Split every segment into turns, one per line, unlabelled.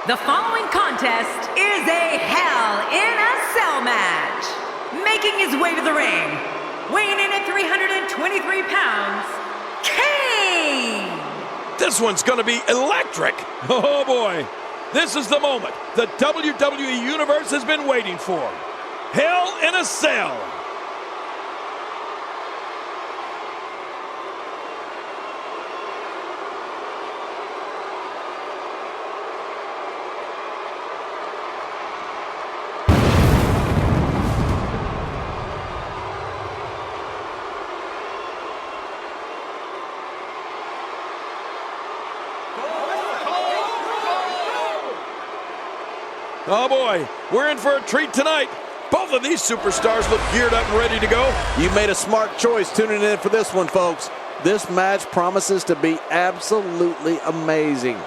The following contest is a Hell in a Cell match. Making his way to the ring, weighing in at 323 pounds, Kane!
This one's gonna be electric! Oh boy! This is the moment the WWE Universe has been waiting for. Hell in a Cell! Oh boy, we're in for a treat tonight. Both of these superstars look geared up and ready to go.
You made a smart choice tuning in for this one, folks. This match promises to be absolutely amazing.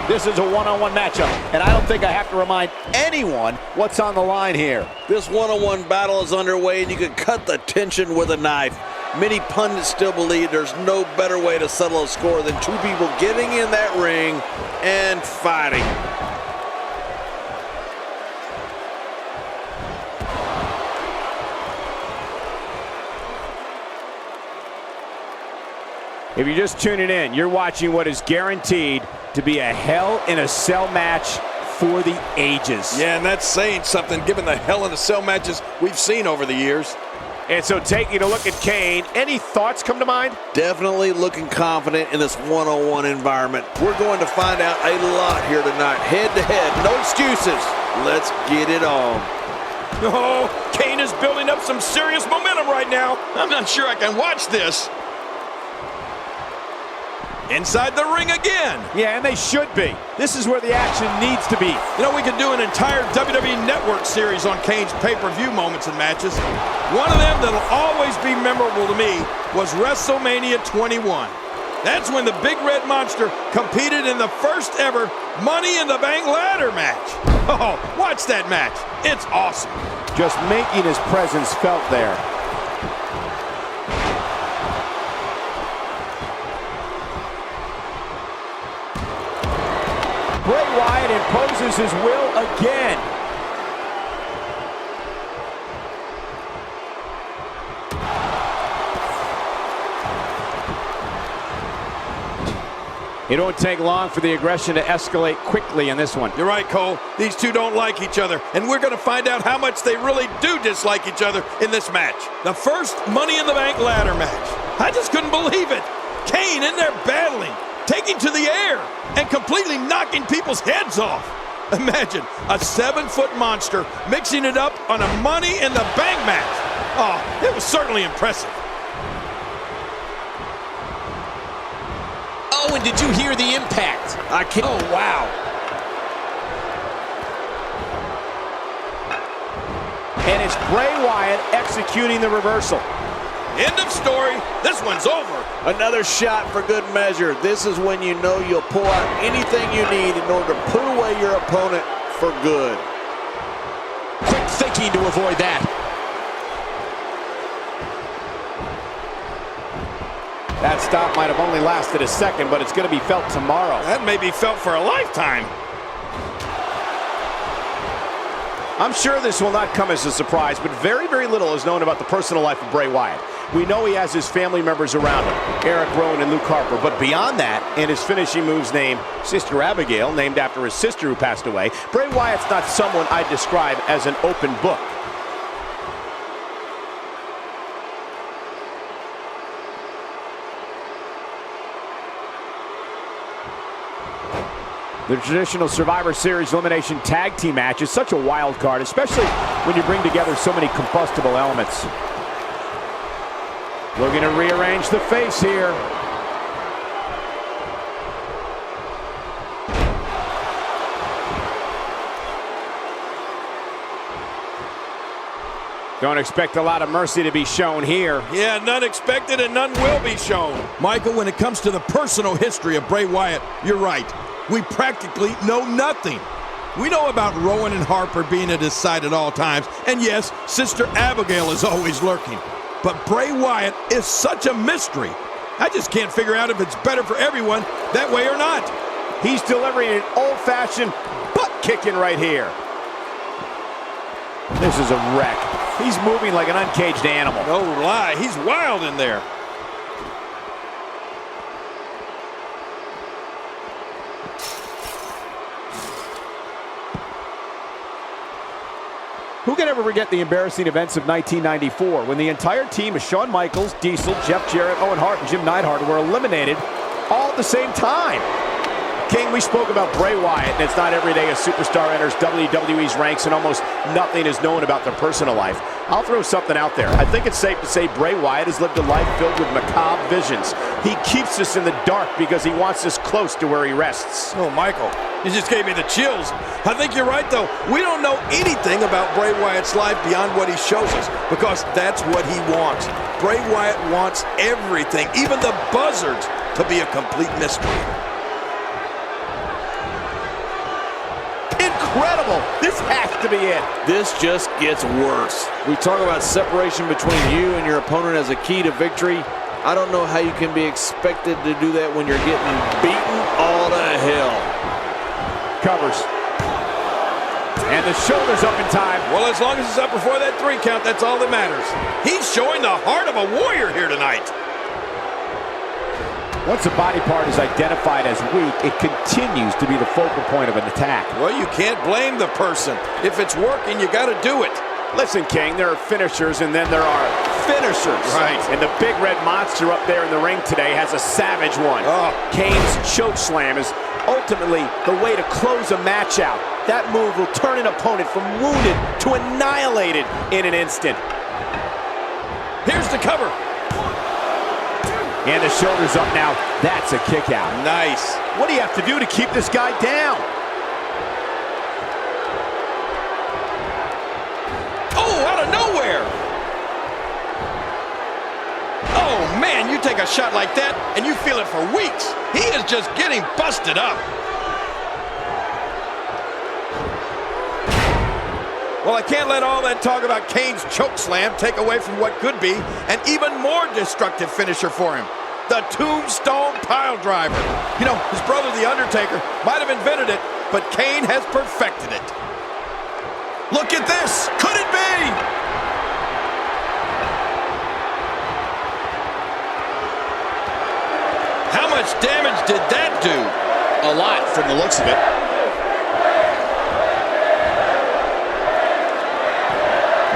This is a one-on-one matchup, and I don't think I have to remind anyone what's on the line here.
This one-on-one battle is underway, and you can cut the tension with a knife. Many pundits still believe there's no better way to settle a score than two people getting in that ring and fighting.
If you're just tuning in, you're watching what is guaranteed to be a Hell in a Cell match for the ages.
Yeah, and that's saying something given the Hell in a Cell matches we've seen over the years.
And so taking a look at Kane, any thoughts come to mind?
Definitely looking confident in this one-on-one environment. We're going to find out a lot here tonight. Head-to-head, no excuses. Let's get it on.
Oh, Kane is building up some serious momentum right now. I'm not sure I can watch this. Inside the ring again.
Yeah, and they should be. This is where the action needs to be.
You know, we could do an entire WWE Network series on Kane's pay-per-view moments and matches. One of them that'll always be memorable to me was WrestleMania 21. That's when the Big Red Monster competed in the first ever Money in the Bank ladder match. Oh, watch that match. It's awesome.
Just making his presence felt there. Bray Wyatt imposes his will again. It won't take long for the aggression to escalate quickly in this one.
You're right, Cole. These two don't like each other, and we're going to find out how much they really do dislike each other in this match. The first Money in the Bank ladder match. I just couldn't believe it. Kane in there battling, taking to the air, and completely knocking people's heads off. Imagine a 7-foot monster mixing it up on a Money in the Bank match. Oh, it was certainly impressive.
Oh, and did you hear the impact?
I can't.
Oh, wow.
And it's Bray Wyatt executing the reversal.
End of story. This one's over.
Another shot for good measure. This is when you know you'll pull out anything you need in order to put away your opponent for good.
Quick thinking to avoid that.
That stop might have only lasted a second, but it's going to be felt tomorrow.
That may be felt for a lifetime.
I'm sure this will not come as a surprise, but very, very little is known about the personal life of Bray Wyatt. We know he has his family members around him, Eric Rowan and Luke Harper, but beyond that, and his finishing moves named Sister Abigail, named after his sister who passed away, Bray Wyatt's not someone I'd describe as an open book. The traditional Survivor Series elimination tag team match is such a wild card, especially when you bring together so many combustible elements. Looking to rearrange the face here. Don't expect a lot of mercy to be shown here.
Yeah, none expected and none will be shown. Michael, when it comes to the personal history of Bray Wyatt, you're right. We practically know nothing. We know about Rowan and Harper being at his side at all times, and yes, Sister Abigail is always lurking. But Bray Wyatt is such a mystery. I just can't figure out if it's better for everyone that way or not.
He's delivering an old-fashioned butt-kicking right here. This is a wreck. He's moving like an uncaged animal.
No lie, he's wild in there.
Who can ever forget the embarrassing events of 1994 when the entire team of Shawn Michaels, Diesel, Jeff Jarrett, Owen Hart, and Jim Neidhart were eliminated all at the same time? King, we spoke about Bray Wyatt, and it's not every day a superstar enters WWE's ranks and almost nothing is known about their personal life. I'll throw something out there. I think it's safe to say Bray Wyatt has lived a life filled with macabre visions. He keeps us in the dark because he wants us close to where he rests.
Oh, Michael, you just gave me the chills. I think you're right, though. We don't know anything about Bray Wyatt's life beyond what he shows us, because that's what he wants. Bray Wyatt wants everything, even the buzzards, to be a complete mystery.
Incredible! This has to be it.
This just gets worse. We talk about separation between you and your opponent as a key to victory. I don't know how you can be expected to do that when you're getting beaten all to hell.
Covers. And the shoulder's up in time.
Well, as long as it's up before that 3 count, that's all that matters. He's showing the heart of a warrior here tonight.
Once a body part is identified as weak, it continues to be the focal point of an attack.
Well, you can't blame the person. If it's working, you got to do it.
Listen, King, there are finishers and then there are finishers.
Right.
And the big red monster up there in the ring today has a savage one.
Oh.
Kane's choke slam is ultimately the way to close a match out. That move will turn an opponent from wounded to annihilated in an instant.
Here's the cover.
And the shoulder's up now. That's a kick out.
Nice.
What do you have to do to keep this guy down?
Oh, out of nowhere. Oh, man, you take a shot like that, and you feel it for weeks. He is just getting busted up. Well, I can't let all that talk about Kane's choke slam take away from what could be an even more destructive finisher for him. The Tombstone Pile Driver. You know, his brother, The Undertaker, might have invented it, but Kane has perfected it. Look at this. Could it be? How much damage did that do?
A lot from the looks of it.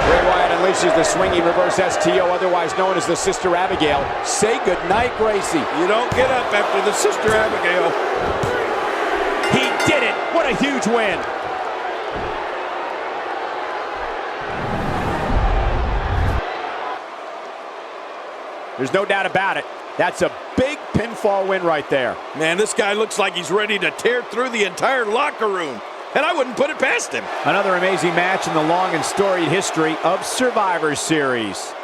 Bray Wyatt unleashes the swinging reverse STO, otherwise known as the Sister Abigail. Say goodnight, Gracie.
You don't get up after the Sister Abigail.
He did it. What a huge win. There's no doubt about it. That's a big pinfall win right there.
Man, this guy looks like he's ready to tear through the entire locker room. And I wouldn't put it past him.
Another amazing match in the long and storied history of Survivor Series.